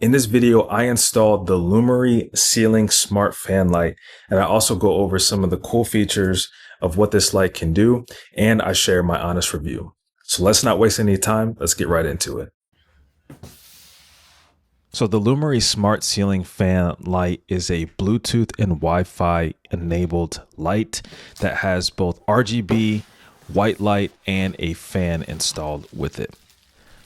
In this video, I installed the Lumary ceiling smart fan light, and I also go over some of the cool features of what this light can do, and I share my honest review. So let's not waste any time. Let's get right into it. So the Lumary smart ceiling fan light is a Bluetooth and Wi-Fi enabled light that has both RGB, white light, and a fan installed with it.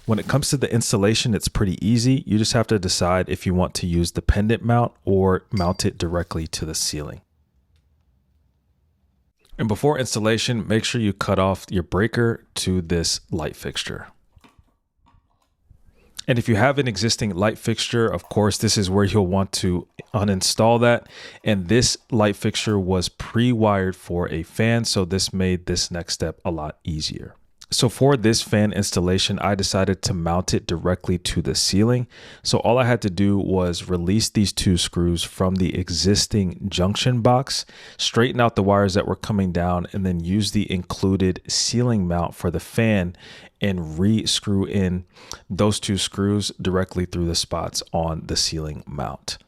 When it comes to the installation, it's pretty easy. You just have to decide if you want to use the pendant mount or mount it directly to the ceiling. And before installation, make sure you cut off your breaker to this light fixture. And if you have an existing light fixture, of course, this is where you'll want to uninstall that. And this light fixture was pre-wired for a fan, so this made this next step a lot easier. So for this fan installation, I decided to mount it directly to the ceiling. So all I had to do was release these two screws from the existing junction box, straighten out the wires that were coming down, and then use the included ceiling mount for the fan and re-screw in those two screws directly through the spots on the ceiling mount.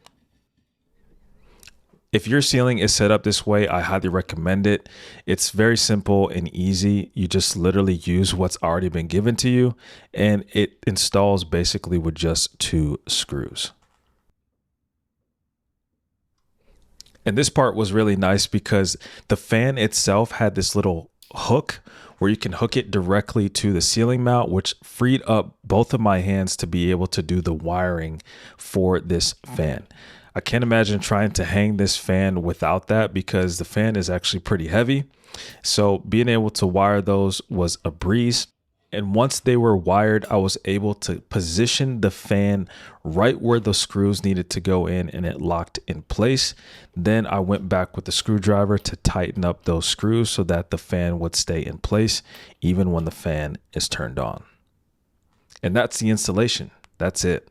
If your ceiling is set up this way, I highly recommend it. It's very simple and easy. You just literally use what's already been given to you, and it installs basically with just two screws. And this part was really nice because the fan itself had this little hook where you can hook it directly to the ceiling mount, which freed up both of my hands to be able to do the wiring for this fan. I can't imagine trying to hang this fan without that because the fan is actually pretty heavy. So being able to wire those was a breeze. And once they were wired, I was able to position the fan right where the screws needed to go in, and it locked in place. Then I went back with the screwdriver to tighten up those screws so that the fan would stay in place even when the fan is turned on. And that's the installation. That's it.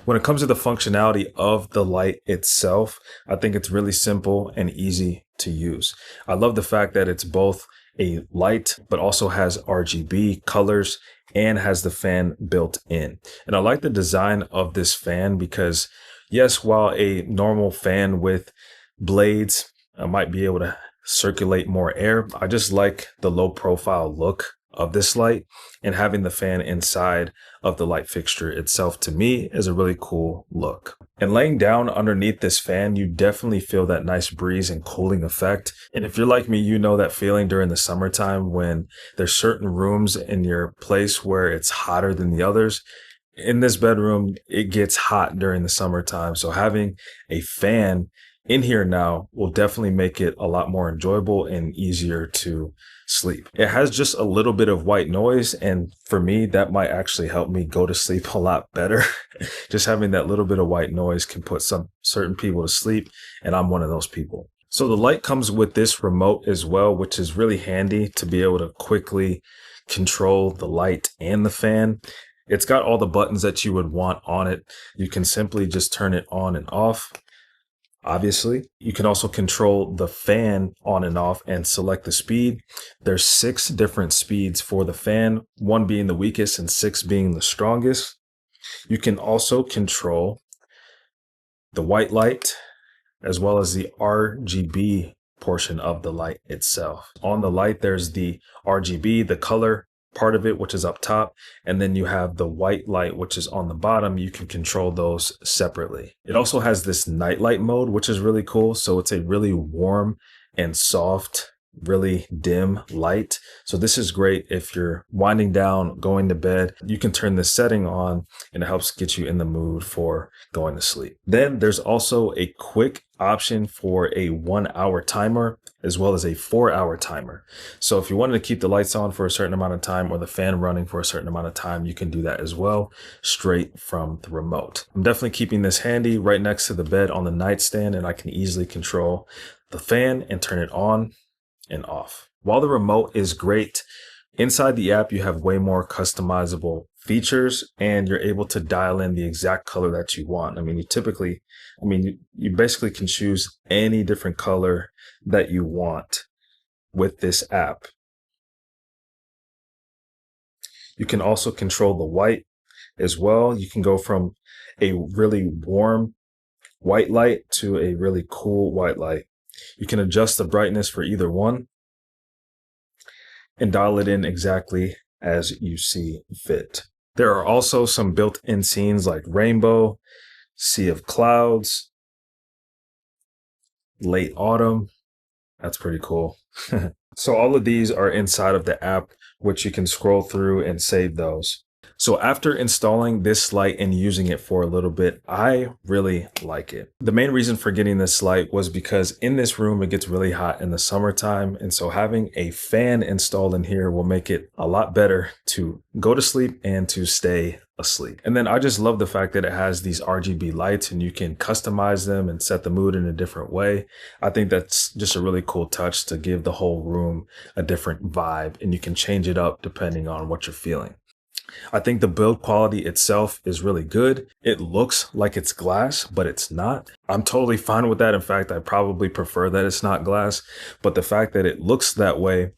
When it comes to the functionality of the light itself, I think it's really simple and easy to use. I love the fact that it's both a light, but also has RGB colors and has the fan built in. And I like the design of this fan because, yes, while a normal fan with blades might be able to circulate more air, I just like the low profile look of this light, and having the fan inside of the light fixture itself to me is a really cool look. And laying down underneath this fan, you definitely feel that nice breeze and cooling effect. And if you're like me, you know that feeling during the summertime when there's certain rooms in your place where it's hotter than the others. In this bedroom, it gets hot during the summertime. So having a fan in here now will definitely make it a lot more enjoyable and easier to sleep. It has just a little bit of white noise, and for me, that might actually help me go to sleep a lot better. Just having that little bit of white noise can put some certain people to sleep, and I'm one of those people. So the light comes with this remote as well, which is really handy to be able to quickly control the light and the fan. It's got all the buttons that you would want on it. You can simply just turn it on and off. Obviously, you can also control the fan on and off and select the speed. There's 6 different speeds for the fan, 1 being the weakest and 6 being the strongest. You can also control the white light as well as the RGB portion of the light itself. On the light, there's the RGB, the color part of it, which is up top, and then you have the white light, which is on the bottom. You can control those separately. It also has this nightlight mode, which is really cool. So it's a really warm and soft, really dim light. So this is great if you're winding down, going to bed. You can turn this setting on and it helps get you in the mood for going to sleep. Then there's also a quick option for a 1-hour timer as well as a 4-hour timer. So if you wanted to keep the lights on for a certain amount of time or the fan running for a certain amount of time, you can do that as well straight from the remote. I'm definitely keeping this handy right next to the bed on the nightstand, and I can easily control the fan and turn it on and off. While the remote is great, inside the app you have way more customizable features and you're able to dial in the exact color that you want. You basically can choose any different color that you want with this app. You can also control the white as well. You can go from a really warm white light to a really cool white light. You can adjust the brightness for either one and dial it in exactly as you see fit. There are also some built-in scenes like rainbow, sea of clouds, late autumn. That's pretty cool. So all of these are inside of the app, which you can scroll through and save those. So after installing this light and using it for a little bit, I really like it. The main reason for getting this light was because in this room, it gets really hot in the summertime. And so having a fan installed in here will make it a lot better to go to sleep and to stay asleep. And then I just love the fact that it has these RGB lights and you can customize them and set the mood in a different way. I think that's just a really cool touch to give the whole room a different vibe, and you can change it up depending on what you're feeling. I think the build quality itself is really good. It looks like it's glass, but it's not. I'm totally fine with that. In fact, I probably prefer that it's not glass, but the fact that it looks that way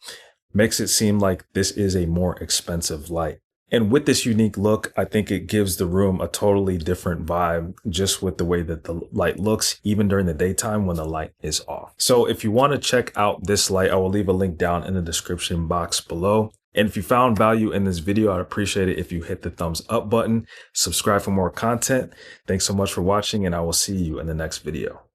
makes it seem like this is a more expensive light. And with this unique look, I think it gives the room a totally different vibe just with the way that the light looks, even during the daytime when the light is off. So if you want to check out this light, I will leave a link down in the description box below. And if you found value in this video, I'd appreciate it if you hit the thumbs up button, subscribe for more content. Thanks so much for watching, and I will see you in the next video.